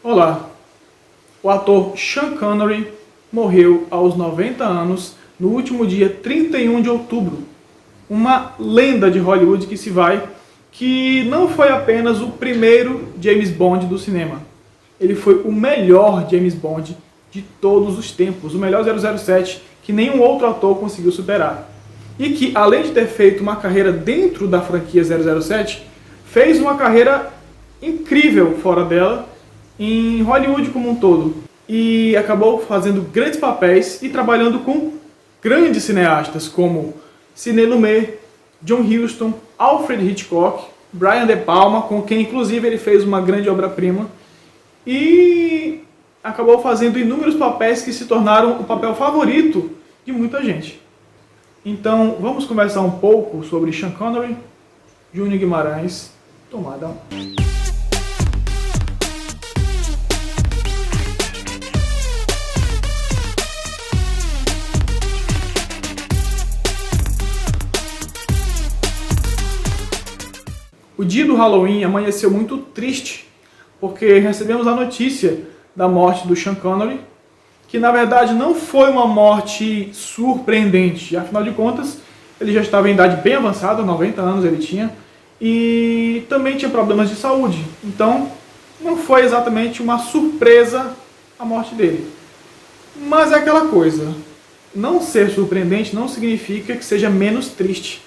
Olá, o ator Sean Connery morreu aos 90 anos no último dia 31 de outubro. Uma lenda de Hollywood que se vai, que não foi apenas o primeiro James Bond do cinema. Ele foi o melhor James Bond de todos os tempos, o melhor 007 que nenhum outro ator conseguiu superar. E que, além de ter feito uma carreira dentro da franquia 007, fez uma carreira incrível fora dela, em Hollywood como um todo. E acabou fazendo grandes papéis e trabalhando com grandes cineastas como Sidney Lumet, John Huston, Alfred Hitchcock, Brian De Palma, com quem inclusive ele fez uma grande obra-prima. E acabou fazendo inúmeros papéis que se tornaram o papel favorito de muita gente. Então vamos conversar um pouco sobre Sean Connery, Júnior Guimarães, tomada 1. O dia do Halloween amanheceu muito triste, porque recebemos a notícia da morte do Sean Connery, que na verdade não foi uma morte surpreendente. Afinal de contas, ele já estava em idade bem avançada, 90 anos ele tinha, e também tinha problemas de saúde. Então, não foi exatamente uma surpresa a morte dele. Mas é aquela coisa, não ser surpreendente não significa que seja menos triste.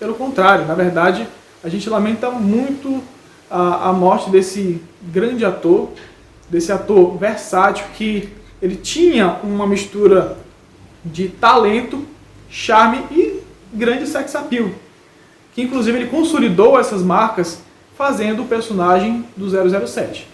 Pelo contrário, na verdade, a gente lamenta muito a morte desse grande ator, desse ator versátil, que ele tinha uma mistura de talento, charme e grande sex appeal, que inclusive ele consolidou essas marcas fazendo o personagem do 007.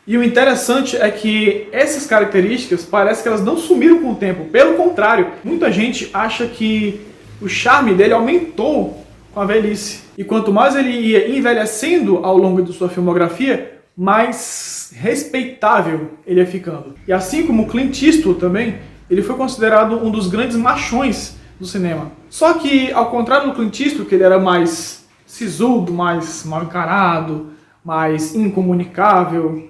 E o interessante é que essas características parece que elas não sumiram com o tempo, pelo contrário, muita gente acha que o charme dele aumentou com a velhice. E quanto mais ele ia envelhecendo ao longo de sua filmografia, mais respeitável ele ia ficando. E assim como Clint Eastwood também, ele foi considerado um dos grandes machões do cinema. Só que, ao contrário do Clint Eastwood, que ele era mais sisudo, mais mal encarado, mais incomunicável,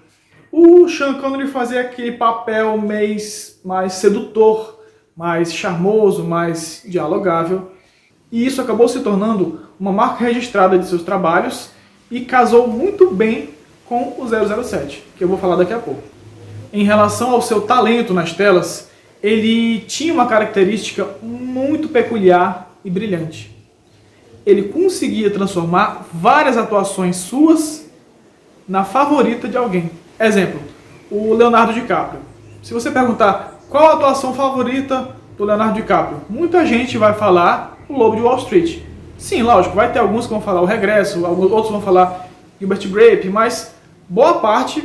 o Sean Connery fazia aquele papel mais sedutor, mais charmoso, mais dialogável. E isso acabou se tornando uma marca registrada de seus trabalhos e casou muito bem com o 007, que eu vou falar daqui a pouco. Em relação ao seu talento nas telas, ele tinha uma característica muito peculiar e brilhante. Ele conseguia transformar várias atuações suas na favorita de alguém. Exemplo, o Leonardo DiCaprio. Se você perguntar qual a atuação favorita do Leonardo DiCaprio, muita gente vai falar O Lobo de Wall Street. Sim, lógico, vai ter alguns que vão falar O Regresso, outros vão falar Gilbert Grape, mas boa parte,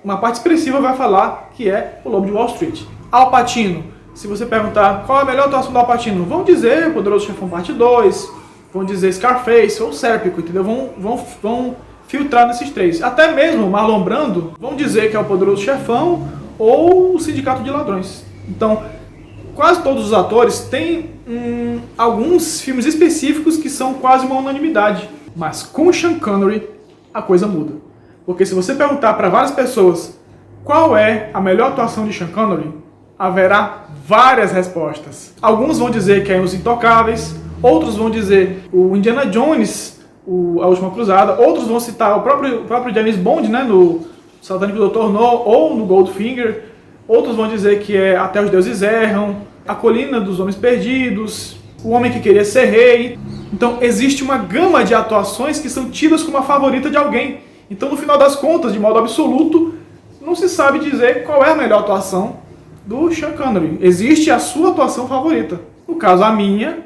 uma parte expressiva vai falar que é O Lobo de Wall Street. Al Pacino, se você perguntar qual é a melhor atuação do Al Pacino, vão dizer Poderoso Chefão Parte 2, vão dizer Scarface ou Sérpico, entendeu? Vão filtrar nesses três. Até mesmo Marlon Brando vão dizer que é o Poderoso Chefão ou o Sindicato de Ladrões. Então, quase todos os atores têm alguns filmes específicos que são quase uma unanimidade. Mas com Sean Connery, a coisa muda. Porque se você perguntar para várias pessoas qual é a melhor atuação de Sean Connery, haverá várias respostas. Alguns vão dizer que é Os Intocáveis, outros vão dizer o Indiana Jones, A Última Cruzada, outros vão citar o próprio James Bond, né, no Satânico Dr. No ou no Goldfinger. Outros vão dizer que é Até os Deuses Erram, A Colina dos Homens Perdidos, O Homem que Queria Ser Rei. Então existe uma gama de atuações que são tidas como a favorita de alguém. Então no final das contas, de modo absoluto, não se sabe dizer qual é a melhor atuação do Sean Connery. Existe a sua atuação favorita. No caso, a minha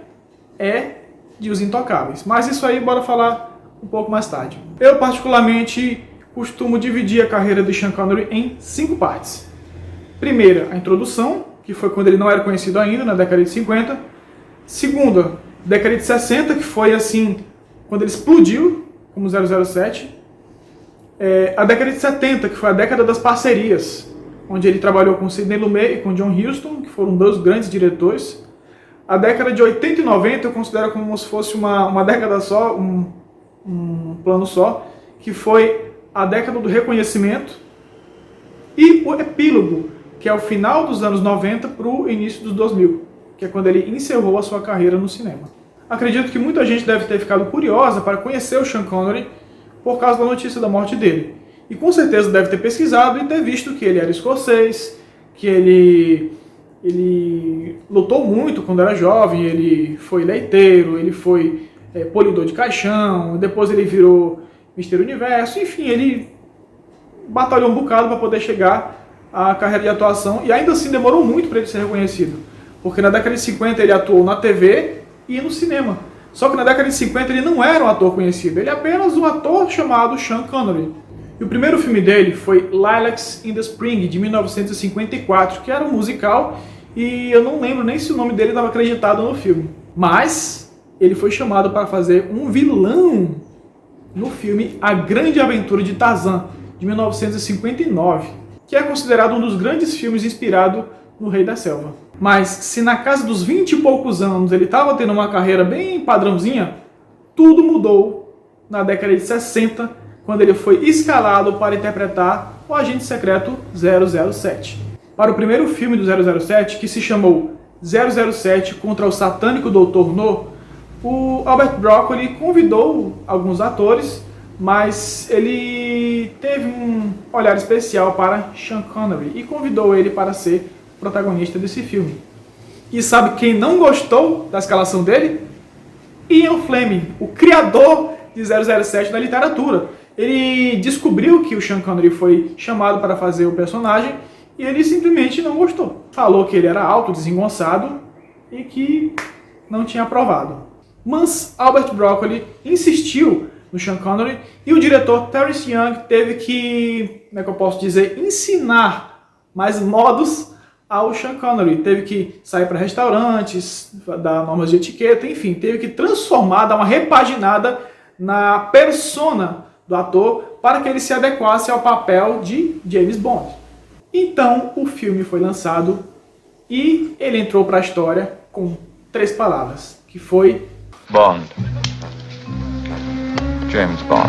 é de Os Intocáveis. Mas isso aí bora falar um pouco mais tarde. Eu particularmente costumo dividir a carreira de Sean Connery em 5 partes. Primeira, a introdução, que foi quando ele não era conhecido ainda, na década de 50. Segunda, década de 60, que foi assim, quando ele explodiu como 007. A década de 70, que foi a década das parcerias, onde ele trabalhou com Sidney Lumet e com John Huston, que foram dois grandes diretores. A década de 80 e 90 eu considero como se fosse uma década só, um plano só, que foi a década do reconhecimento, e o epílogo, que é o final dos anos 90 para o início dos 2000, que é quando ele encerrou a sua carreira no cinema. Acredito que muita gente deve ter ficado curiosa para conhecer o Sean Connery por causa da notícia da morte dele. E com certeza deve ter pesquisado e ter visto que ele era escocês, que ele lutou muito quando era jovem, ele foi leiteiro, ele foi polidor de caixão, depois ele virou Mister Universo, enfim, ele batalhou um bocado para poder chegar à carreira de atuação e ainda assim demorou muito para ele ser reconhecido, porque na década de 50 ele atuou na TV e no cinema. Só que na década de 50 ele não era um ator conhecido, ele é apenas um ator chamado Sean Connery. E o primeiro filme dele foi Lilacs in the Spring, de 1954, que era um musical e eu não lembro nem se o nome dele estava acreditado no filme. Mas ele foi chamado para fazer um vilão no filme A Grande Aventura de Tarzan, de 1959, que é considerado um dos grandes filmes inspirado no Rei da Selva. Mas se na casa dos 20 e poucos anos ele estava tendo uma carreira bem padrãozinha, tudo mudou na década de 60, quando ele foi escalado para interpretar o agente secreto 007. Para o primeiro filme do 007, que se chamou 007 contra o satânico Dr. No, o Albert Broccoli convidou alguns atores, mas ele teve um olhar especial para Sean Connery e convidou ele para ser protagonista desse filme. E sabe quem não gostou da escalação dele? Ian Fleming, o criador de 007 na literatura. Ele descobriu que o Sean Connery foi chamado para fazer o personagem e ele simplesmente não gostou. Falou que ele era alto, desengonçado e que não tinha aprovado. Mas Albert Broccoli insistiu no Sean Connery e o diretor Terence Young teve que, como é que eu posso dizer, ensinar mais modos ao Sean Connery. Teve que sair para restaurantes, dar normas de etiqueta, enfim, teve que transformar, dar uma repaginada na persona do ator para que ele se adequasse ao papel de James Bond. Então o filme foi lançado e ele entrou para a história com 3 palavras, que foi Bond. James Bond.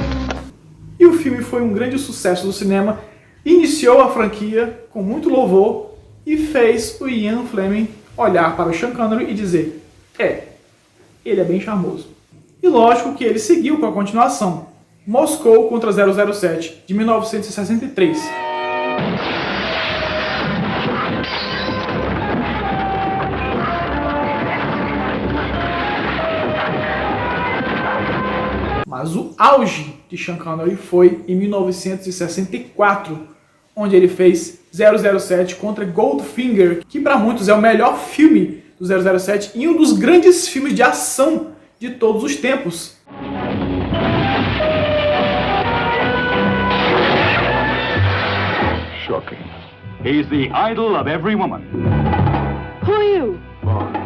E o filme foi um grande sucesso do cinema, iniciou a franquia com muito louvor e fez o Ian Fleming olhar para o Sean Connery e dizer: ele é bem charmoso. E lógico que ele seguiu com a continuação, Moscou contra 007, de 1963. Mas o auge de Sean Connery foi em 1964, onde ele fez 007 contra Goldfinger, que para muitos é o melhor filme do 007 e um dos grandes filmes de ação de todos os tempos. Shocking. He's the idol of every woman. Who are you? Bond.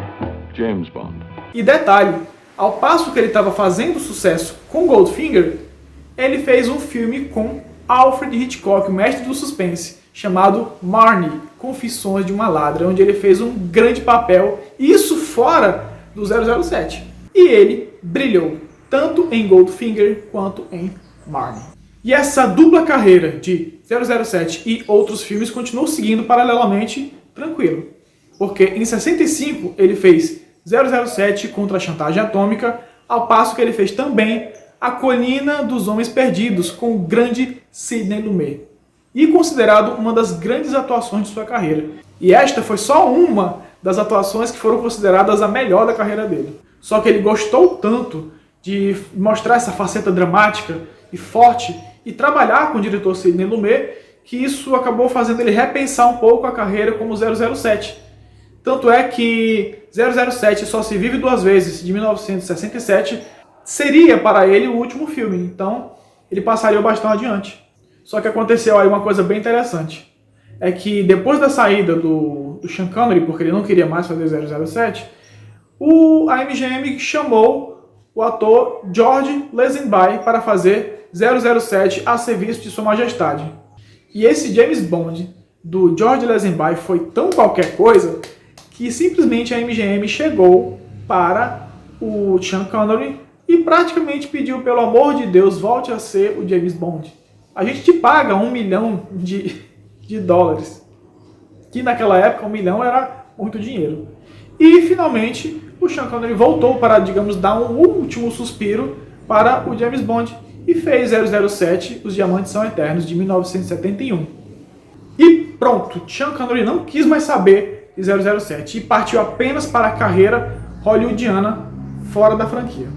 James Bond. E detalhe, ao passo que ele estava fazendo sucesso com Goldfinger, ele fez um filme com Alfred Hitchcock, o mestre do suspense, chamado Marnie, Confissões de uma Ladra, onde ele fez um grande papel, isso fora do 007. E ele brilhou, tanto em Goldfinger quanto em Marnie. E essa dupla carreira de 007 e outros filmes continuou seguindo paralelamente tranquilo. Porque em 65 ele fez 007 contra a Chantagem Atômica, ao passo que ele fez também A Colina dos Homens Perdidos, com o grande Sidney Lumet. E considerado uma das grandes atuações de sua carreira. E esta foi só uma das atuações que foram consideradas a melhor da carreira dele. Só que ele gostou tanto de mostrar essa faceta dramática e forte e trabalhar com o diretor Sidney Lumet, que isso acabou fazendo ele repensar um pouco a carreira como 007. Tanto é que 007 Só Se Vive Duas Vezes, de 1967, seria para ele o último filme, então ele passaria o bastão adiante. Só que aconteceu aí uma coisa bem interessante, é que depois da saída do Sean Connery, porque ele não queria mais fazer 007, a MGM chamou o ator George Lazenby para fazer 007 a serviço de Sua Majestade. E esse James Bond do George Lazenby foi tão qualquer coisa que simplesmente a MGM chegou para o Sean Connery e praticamente pediu, pelo amor de Deus, volte a ser o James Bond. A gente te paga $1 milhão de dólares. Que naquela época 1 milhão era muito dinheiro. E finalmente o Sean Connery voltou para, digamos, dar um último suspiro para o James Bond e fez 007, Os Diamantes São Eternos, de 1971. E pronto, Sean Connery não quis mais saber de 007 e partiu apenas para a carreira hollywoodiana fora da franquia.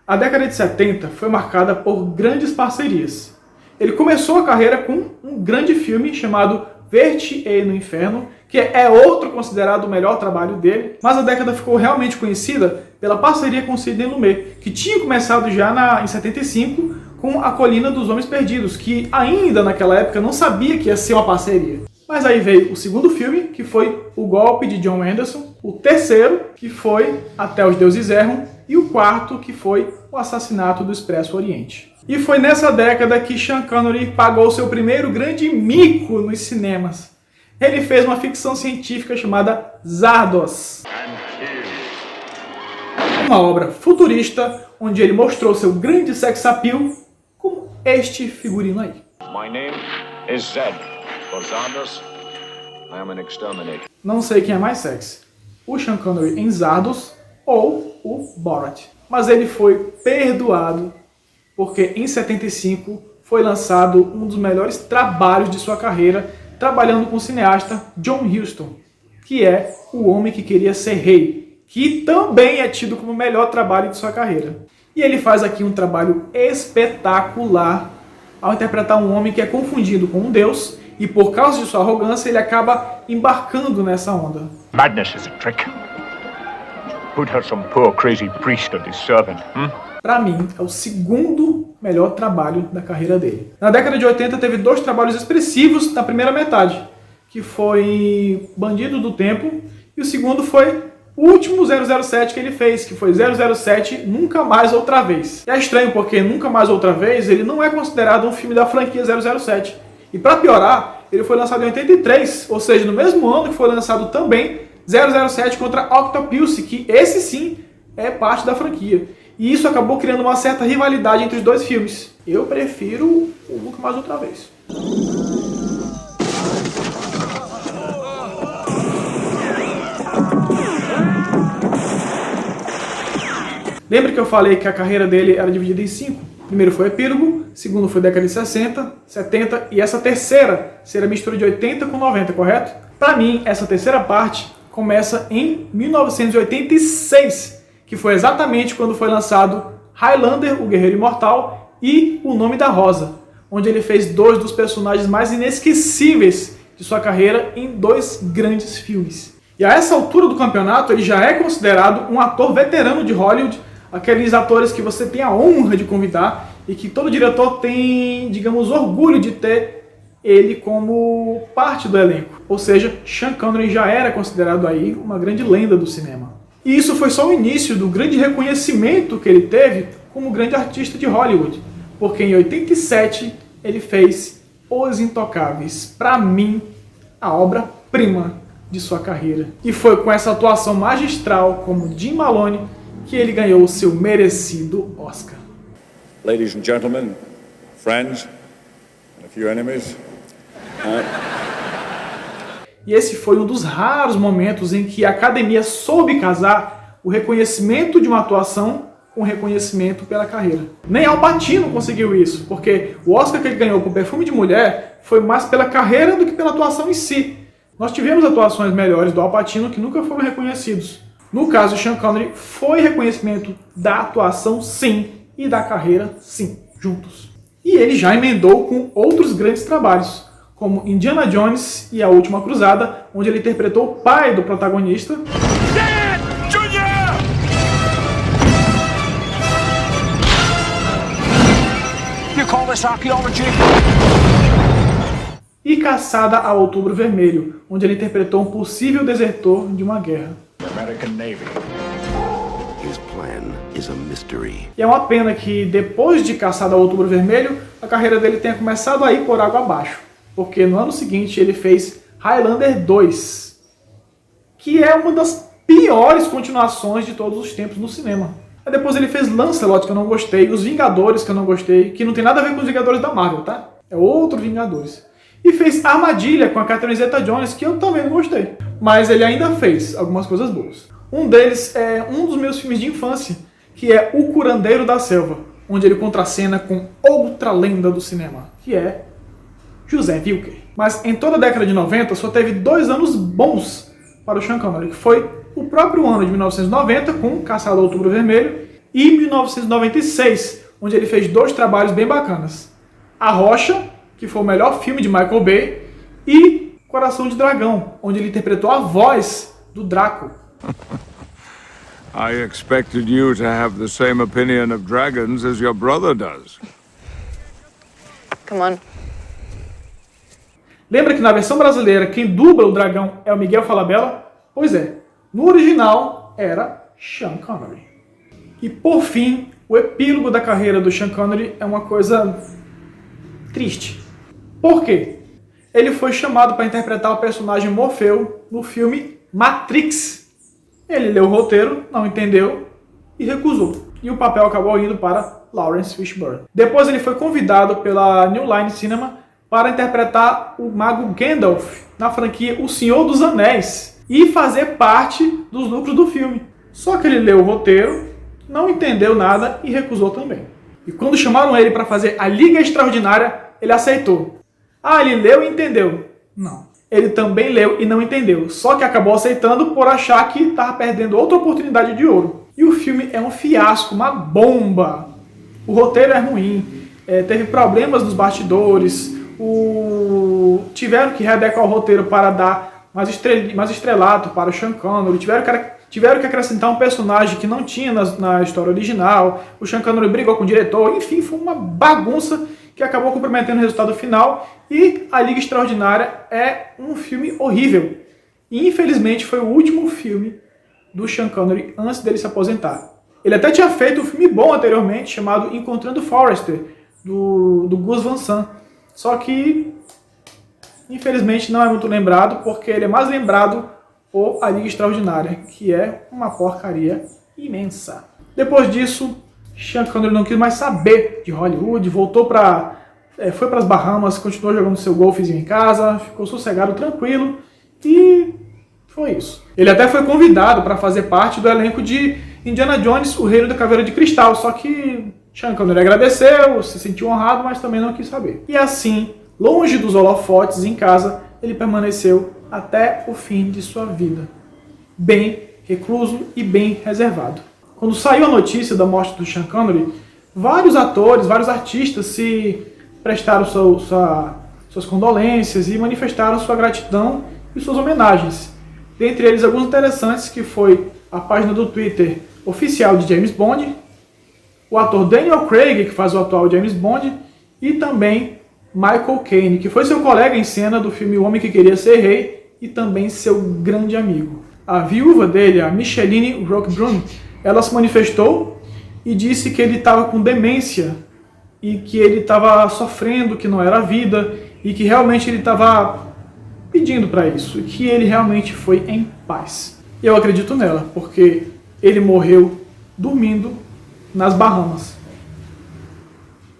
A década de 70 foi marcada por grandes parcerias. Ele começou a carreira com um grande filme chamado Verte-e no Inferno, que é outro considerado o melhor trabalho dele, mas a década ficou realmente conhecida pela parceria com Sidney Lumet, que tinha começado já em 75 com A Colina dos Homens Perdidos, que ainda naquela época não sabia que ia ser uma parceria. Mas aí veio o segundo filme, que foi O Golpe de John Anderson, o terceiro, que foi Até os Deuses Erram, e o quarto, que foi O Assassinato do Expresso Oriente. E foi nessa década que Sean Connery pagou seu primeiro grande mico nos cinemas. Ele fez uma ficção científica chamada Zardos. Uma obra futurista, onde ele mostrou seu grande sex appeal como este figurino aí. My name is Zed. For Zardos, I am an exterminator. Não sei quem é mais sexy, o Sean Connery em Zardos ou o Borat. Mas ele foi perdoado, porque em 75 foi lançado um dos melhores trabalhos de sua carreira, trabalhando com o cineasta John Huston, que é O Homem que Queria Ser Rei, que também é tido como o melhor trabalho de sua carreira. E ele faz aqui um trabalho espetacular ao interpretar um homem que é confundido com um deus, e por causa de sua arrogância ele acaba embarcando nessa onda. Madness is a trick. Put her some poor crazy priest or his servant, Pra mim, é o segundo melhor trabalho da carreira dele. Na década de 80 teve 2 trabalhos expressivos na primeira metade, que foi Bandido do Tempo, e o segundo foi o último 007 que ele fez, que foi 007 Nunca Mais Outra Vez. E é estranho porque Nunca Mais Outra Vez ele não é considerado um filme da franquia 007. E pra piorar, ele foi lançado em 83, ou seja, no mesmo ano que foi lançado também 007 contra Octopussy, que esse sim é parte da franquia. E isso acabou criando uma certa rivalidade entre os dois filmes. Eu prefiro o Nunca Mais Outra Vez. Lembra que eu falei que a carreira dele era dividida em 5? Primeiro foi Epílogo, segundo foi década de 60, 70 e essa terceira seria a mistura de 80 com 90, correto? Para mim, essa terceira parte começa em 1986, que foi exatamente quando foi lançado Highlander, o Guerreiro Imortal, e O Nome da Rosa, onde ele fez 2 dos personagens mais inesquecíveis de sua carreira em 2 grandes filmes. E a essa altura do campeonato, ele já é considerado um ator veterano de Hollywood, aqueles atores que você tem a honra de convidar e que todo diretor tem, digamos, orgulho de ter ele como parte do elenco. Ou seja, Sean Connery já era considerado aí uma grande lenda do cinema. E isso foi só o início do grande reconhecimento que ele teve como grande artista de Hollywood, porque em 87 ele fez Os Intocáveis, para mim, a obra-prima de sua carreira. E foi com essa atuação magistral como Jim Malone que ele ganhou o seu merecido Oscar. Ladies and gentlemen, friends, and a few enemies. E esse foi um dos raros momentos em que a academia soube casar o reconhecimento de uma atuação com reconhecimento pela carreira. Nem Al Pacino conseguiu isso, porque o Oscar que ele ganhou por Perfume de Mulher foi mais pela carreira do que pela atuação em si. Nós tivemos atuações melhores do Al Pacino que nunca foram reconhecidos. No caso de Sean Connery, foi reconhecimento da atuação sim, e da carreira sim, juntos. E ele já emendou com outros grandes trabalhos, como Indiana Jones e A Última Cruzada, onde ele interpretou o pai do protagonista. You call this archaeology? E Caçada a Outubro Vermelho, onde ele interpretou um possível desertor de uma guerra. American Navy. His plan is a mystery. E é uma pena que depois de Caçada a Outubro Vermelho, a carreira dele tenha começado a ir por água abaixo, porque no ano seguinte ele fez Highlander 2, que é uma das piores continuações de todos os tempos no cinema. Aí depois ele fez Lancelot, que eu não gostei, Os Vingadores, que eu não gostei, que não tem nada a ver com os Vingadores da Marvel, tá? É outro Vingadores. E fez Armadilha com a Catherine Zeta-Jones, que eu também não gostei. Mas ele ainda fez algumas coisas boas. Um deles é um dos meus filmes de infância, que é O Curandeiro da Selva, onde ele contracena com outra lenda do cinema, que é José Wilker. Mas em toda a década de 90 só teve 2 anos bons para o Sean Connery, que foi o próprio ano de 1990, com Caçado ao Outubro Vermelho, e 1996, onde ele fez 2 trabalhos bem bacanas. A Rocha, que foi o melhor filme de Michael Bay, e Coração de Dragão, onde ele interpretou a voz do Draco. I expected you to have the same opinion of dragons as your brother does. Come on. Lembra que na versão brasileira quem dubla o dragão é o Miguel Falabella? Pois é, no original era Sean Connery. E por fim, o epílogo da carreira do Sean Connery é uma coisa triste. Por quê? Ele foi chamado para interpretar o personagem Morfeu no filme Matrix. Ele leu o roteiro, não entendeu e recusou. E o papel acabou indo para Lawrence Fishburne. Depois ele foi convidado pela New Line Cinema para interpretar o mago Gandalf na franquia O Senhor dos Anéis e fazer parte dos lucros do filme. Só que ele leu o roteiro, não entendeu nada e recusou também. E quando chamaram ele para fazer a Liga Extraordinária, ele aceitou. Ah, ele leu e entendeu. Não. Ele também leu e não entendeu. Só que acabou aceitando por achar que estava perdendo outra oportunidade de ouro. E o filme é um fiasco, uma bomba. O roteiro é ruim, teve problemas nos bastidores, tiveram que readequar o roteiro para dar mais estrelato para o Sean Connery, tiveram que acrescentar um personagem que não tinha na história original, o Sean Connery brigou com o diretor, enfim, foi uma bagunça que acabou comprometendo o resultado final, e A Liga Extraordinária é um filme horrível. E infelizmente foi o último filme do Sean Connery antes dele se aposentar. Ele até tinha feito um filme bom anteriormente, chamado Encontrando Forrester, do Gus Van Sant. Só que, infelizmente, não é muito lembrado, porque ele é mais lembrado por A Liga Extraordinária, que é uma porcaria imensa. Depois disso, Sean Connery não quis mais saber de Hollywood, foi para as Bahamas, continuou jogando seu golfezinho em casa, ficou sossegado, tranquilo, e foi isso. Ele até foi convidado para fazer parte do elenco de Indiana Jones, O Reino da Caveira de Cristal, só que Sean Connery agradeceu, se sentiu honrado, mas também não quis saber. E assim, longe dos holofotes em casa, ele permaneceu até o fim de sua vida, bem recluso e bem reservado. Quando saiu a notícia da morte do Sean Connery, vários atores, vários artistas se prestaram suas condolências e manifestaram sua gratidão e suas homenagens. Dentre eles, alguns interessantes, que foi a página do Twitter oficial de James Bond, o ator Daniel Craig, que faz o atual James Bond, e também Michael Caine, que foi seu colega em cena do filme O Homem que Queria Ser Rei e também seu grande amigo. A viúva dele, a Micheline Roquebrune, ela se manifestou e disse que ele estava com demência e que ele estava sofrendo, que não era a vida e que realmente ele estava pedindo para isso e que ele realmente foi em paz. Eu acredito nela, porque ele morreu dormindo nas Bahamas.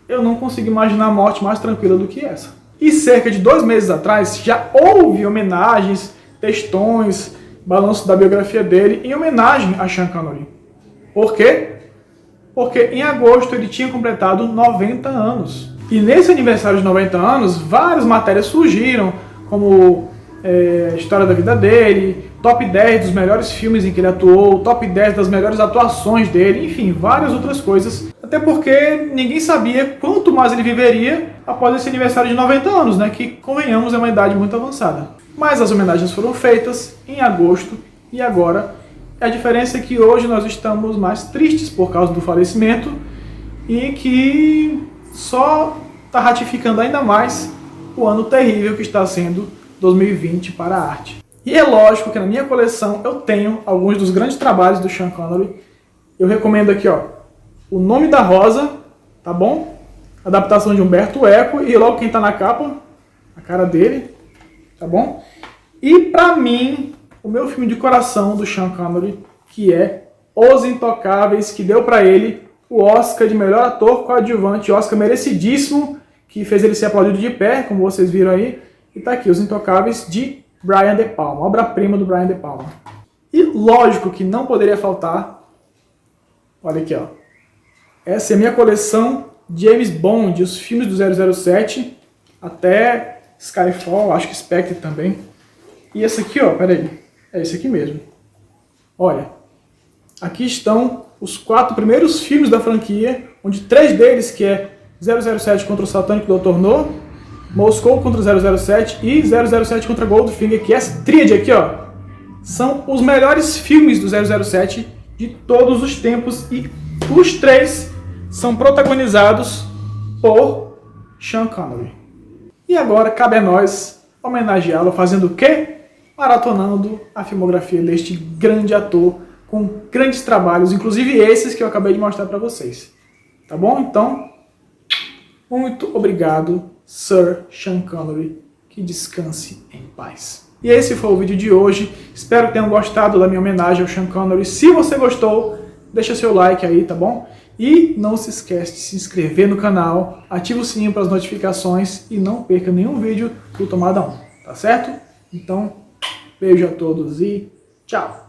Eu não consigo imaginar a morte mais tranquila do que essa. E cerca de 2 meses atrás já houve homenagens, textões, balanço da biografia dele em homenagem a Sean Connery. Por quê? Porque em agosto ele tinha completado 90 anos. E nesse aniversário de 90 anos, várias matérias surgiram, como a história da vida dele, top 10 dos melhores filmes em que ele atuou, top 10 das melhores atuações dele, enfim, várias outras coisas. Até porque ninguém sabia quanto mais ele viveria após esse aniversário de 90 anos, né? Que, convenhamos, é uma idade muito avançada. Mas as homenagens foram feitas em agosto e agora a diferença é que hoje nós estamos mais tristes por causa do falecimento e que só está ratificando ainda mais o ano terrível que está sendo 2020 para a arte. E é lógico que na minha coleção eu tenho alguns dos grandes trabalhos do Sean Connery. Eu recomendo aqui, ó, O Nome da Rosa, tá bom? Adaptação de Humberto Eco, e logo quem tá na capa, a cara dele, tá bom? E pra mim, o meu filme de coração do Sean Connery, que é Os Intocáveis, que deu pra ele o Oscar de melhor ator coadjuvante, Oscar merecidíssimo, que fez ele ser aplaudido de pé, como vocês viram aí. E tá aqui, Os Intocáveis, de Brian De Palma, obra-prima do Brian De Palma. E lógico que não poderia faltar, olha aqui, ó. Essa é a minha coleção James Bond, os filmes do 007, até Skyfall, acho que Spectre também. E esse aqui, ó, peraí, é esse aqui mesmo. Olha, aqui estão os 4 primeiros filmes da franquia, onde 3 deles, que é 007 contra o Satânico Dr. No, Moscou contra o 007 e 007 contra Goldfinger, que essa tríade aqui, ó, são os melhores filmes do 007 de todos os tempos e os 3 são protagonizados por Sean Connery. E agora cabe a nós homenageá-lo fazendo o quê? Maratonando a filmografia deste grande ator com grandes trabalhos, inclusive esses que eu acabei de mostrar para vocês. Tá bom? Então, muito obrigado, Sir Sean Connery. Que descanse em paz. E esse foi o vídeo de hoje. Espero que tenham gostado da minha homenagem ao Sean Connery. Se você gostou, deixa seu like aí, tá bom? E não se esquece de se inscrever no canal, ativa o sininho para as notificações e não perca nenhum vídeo do Tomada 1, tá certo? Então, beijo a todos e tchau!